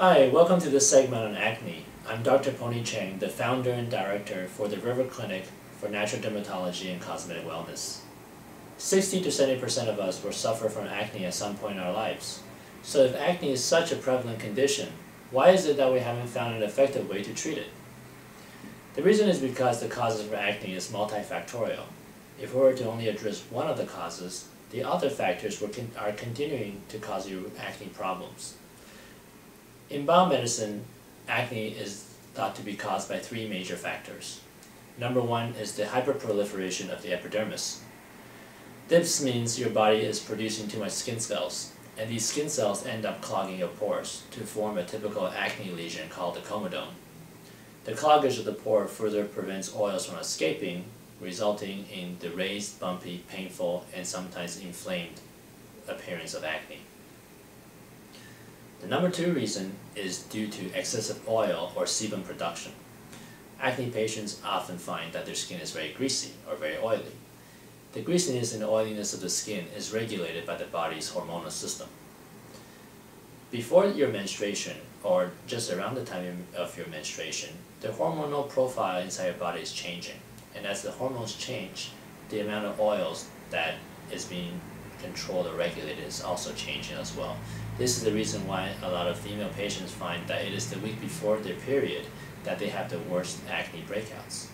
Hi, welcome to this segment on acne. I'm Dr. Pony Chang, the founder and director for the River Clinic for Natural Dermatology and Cosmetic Wellness. 60 to 70% of us will suffer from acne at some point in our lives. So if acne is such a prevalent condition, why is it that we haven't found an effective way to treat it? The reason is because the causes for acne is multifactorial. If we were to only address one of the causes, the other factors are continuing to cause you acne problems. In biomedicine, acne is thought to be caused by three major factors. Number one is the hyperproliferation of the epidermis. This means your body is producing too much skin cells, and these skin cells end up clogging your pores to form a typical acne lesion called the comedone. The cloggage of the pore further prevents oils from escaping, resulting in the raised, bumpy, painful, and sometimes inflamed appearance of acne. The number two reason is due to excessive oil or sebum production. Acne patients often find that their skin is very greasy or very oily. The greasiness and oiliness of the skin is regulated by the body's hormonal system. Before your menstruation, or just around the time of your menstruation, the hormonal profile inside your body is changing. And as the hormones change, the amount of oils that is being controlled or regulated is also changing as well. This is the reason why a lot of female patients find that it is the week before their period that they have the worst acne breakouts.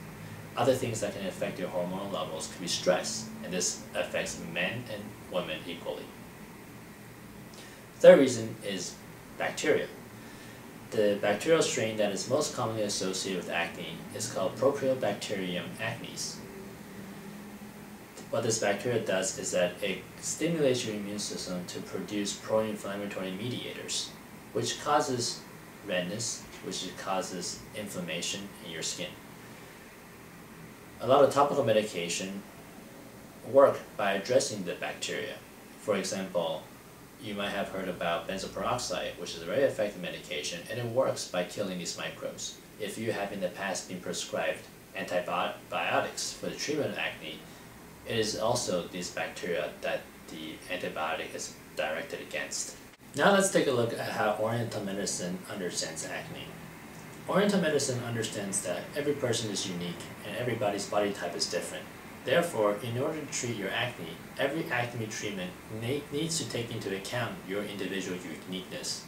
Other things that can affect your hormonal levels could be stress, and this affects men and women equally. Third reason is bacteria. The bacterial strain that is most commonly associated with acne is called Propionibacterium acnes. What this bacteria does is that it stimulates your immune system to produce pro-inflammatory mediators, which causes redness, which causes inflammation in your skin. A lot of topical medication work by addressing the bacteria. For example, you might have heard about benzoyl peroxide, which is a very effective medication, and it works by killing these microbes. If you have in the past been prescribed antibiotics for the treatment of acne, it is also these bacteria that the antibiotic is directed against. Now let's take a look at how Oriental medicine understands acne. Oriental medicine understands that every person is unique and everybody's body type is different. Therefore, in order to treat your acne, every acne treatment needs to take into account your individual uniqueness.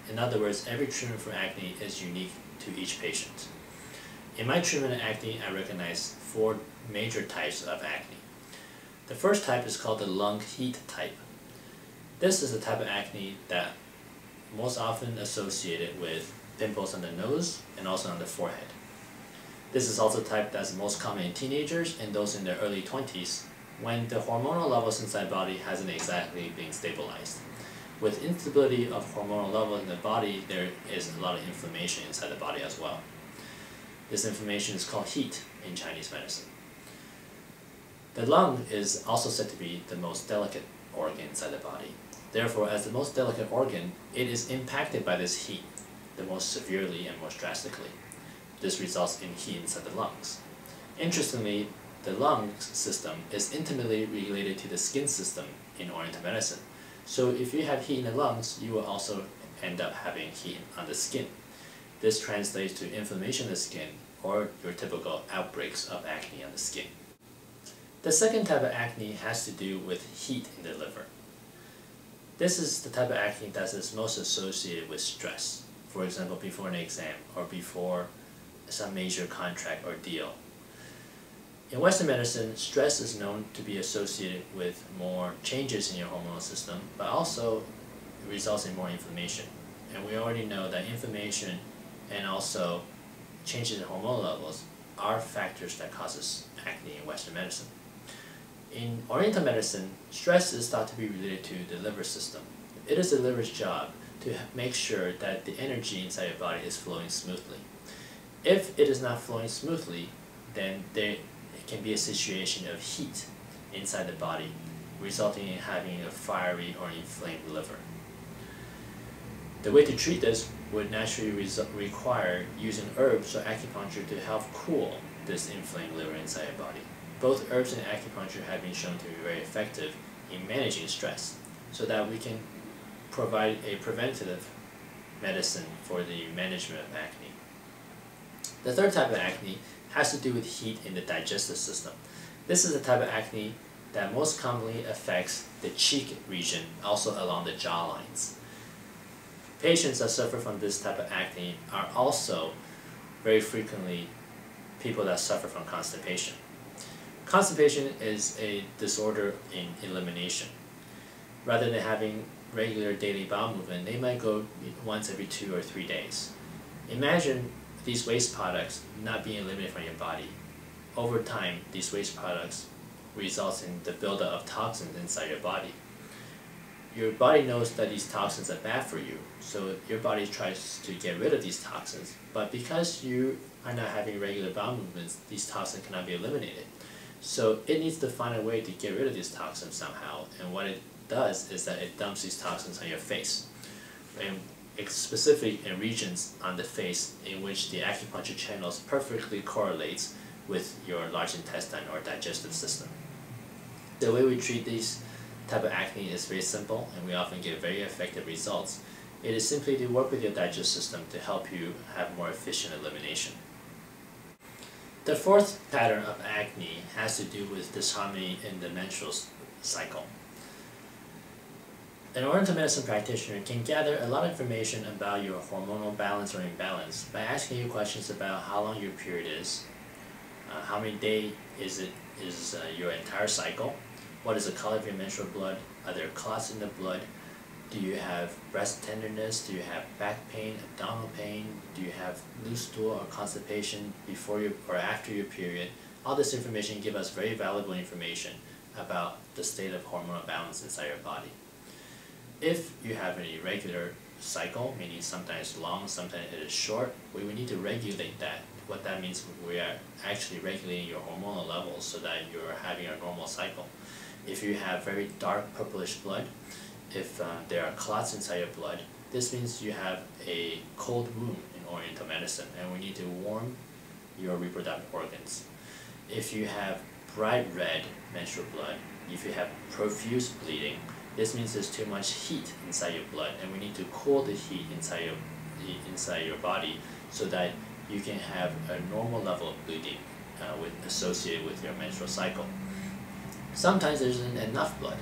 In other words, every treatment for acne is unique to each patient. In my treatment of acne, I recognize four major types of acne. The first type is called the lung heat type. This is the type of acne that most often associated with pimples on the nose and also on the forehead. This is also the type that's most common in teenagers and those in their early 20s, when the hormonal levels inside the body hasn't exactly been stabilized. With instability of hormonal levels in the body, there is a lot of inflammation inside the body as well. This inflammation is called heat in Chinese medicine. The lung is also said to be the most delicate organ inside the body. Therefore, as the most delicate organ, it is impacted by this heat the most severely and most drastically. This results in heat inside the lungs. Interestingly, the lung system is intimately related to the skin system in Oriental medicine. So if you have heat in the lungs, you will also end up having heat on the skin. This translates to inflammation of the skin or your typical outbreaks of acne on the skin. The second type of acne has to do with heat in the liver. This is the type of acne that is most associated with stress. For example, before an exam or before some major contract or deal. In Western medicine, stress is known to be associated with more changes in your hormonal system, but also results in more inflammation. And we already know that inflammation and also changes in hormonal levels are factors that causes acne in Western medicine. In Oriental medicine, stress is thought to be related to the liver system. It is the liver's job to make sure that the energy inside your body is flowing smoothly. If it is not flowing smoothly, then there can be a situation of heat inside the body, resulting in having a fiery or inflamed liver. The way to treat this would naturally require using herbs or acupuncture to help cool this inflamed liver inside your body. Both herbs and acupuncture have been shown to be very effective in managing stress, so that we can provide a preventative medicine for the management of acne. The third type of acne has to do with heat in the digestive system. This is the type of acne that most commonly affects the cheek region, also along the jaw lines. Patients that suffer from this type of acne are also very frequently people that suffer from constipation. Constipation is a disorder in elimination. Rather than having regular daily bowel movement, they might go once every 2 or 3 days. Imagine these waste products not being eliminated from your body. Over time, these waste products results in the buildup of toxins inside your body. Your body knows that these toxins are bad for you, so your body tries to get rid of these toxins. But because you are not having regular bowel movements, these toxins cannot be eliminated. So it needs to find a way to get rid of these toxins somehow, and what it does is that it dumps these toxins on your face, and specifically in regions on the face in which the acupuncture channels perfectly correlates with your large intestine or digestive system. The way we treat these type of acne is very simple, and we often get very effective results. It is simply to work with your digestive system to help you have more efficient elimination. The fourth pattern of acne has to do with disharmony in the menstrual cycle. An oriental medicine practitioner can gather a lot of information about your hormonal balance or imbalance by asking you questions about how long your period is, how many days is your entire cycle, what is the color of your menstrual blood, are there clots in the blood, do you have breast tenderness, do you have back pain, abdominal pain, do you have loose stool or constipation before or after your period. All this information gives us very valuable information about the state of hormonal balance inside your body. If you have an irregular cycle, meaning sometimes long, sometimes it is short, we need to regulate that. What that means, we are actually regulating your hormonal levels so that you're having a normal cycle. If you have very dark purplish blood, if there are clots inside your blood, this means you have a cold wound in Oriental medicine, and we need to warm your reproductive organs. If you have bright red menstrual blood, if you have profuse bleeding, this means there's too much heat inside your blood, and we need to cool the heat inside your body so that you can have a normal level of bleeding associated with your menstrual cycle. Sometimes there isn't enough blood.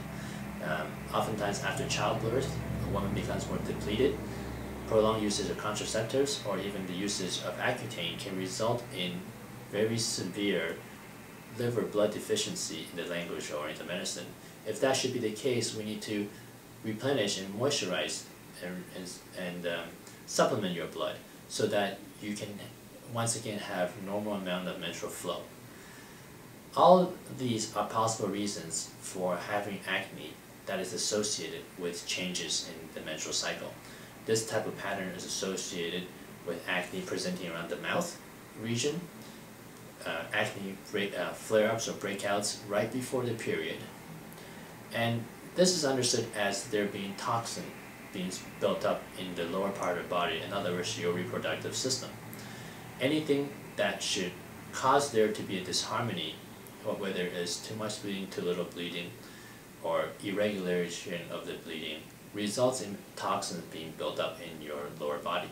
Oftentimes after childbirth, a woman becomes more depleted. Prolonged usage of contraceptives or even the usage of Accutane can result in very severe liver blood deficiency in the language of Oriental medicine. If that should be the case, we need to replenish and moisturize and supplement your blood so that you can once again have normal amount of menstrual flow. All these are possible reasons for having acne that is associated with changes in the menstrual cycle. This type of pattern is associated with acne presenting around the mouth region, acne flare-ups or breakouts right before the period, and this is understood as there being toxin being built up in the lower part of the body, in other words, your reproductive system. Anything that should cause there to be a disharmony, or whether it is too much bleeding, too little bleeding, or irregulation of the bleeding, results in toxins being built up in your lower body.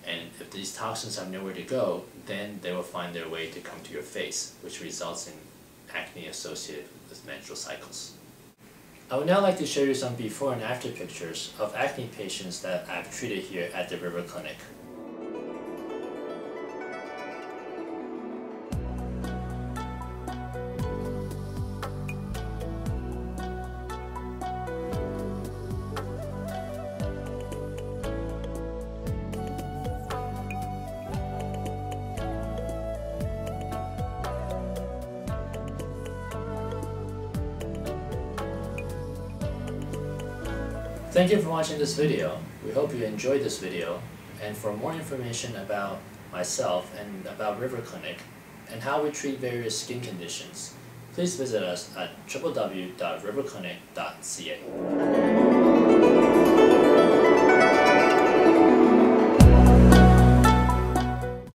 And if these toxins have nowhere to go, then they will find their way to come to your face, which results in acne associated with menstrual cycles. I would now like to show you some before and after pictures of acne patients that I've treated here at the River Clinic. Thank you for watching this video. We hope you enjoyed this video, and for more information about myself and about River Clinic and how we treat various skin conditions, please visit us at www.riverclinic.ca.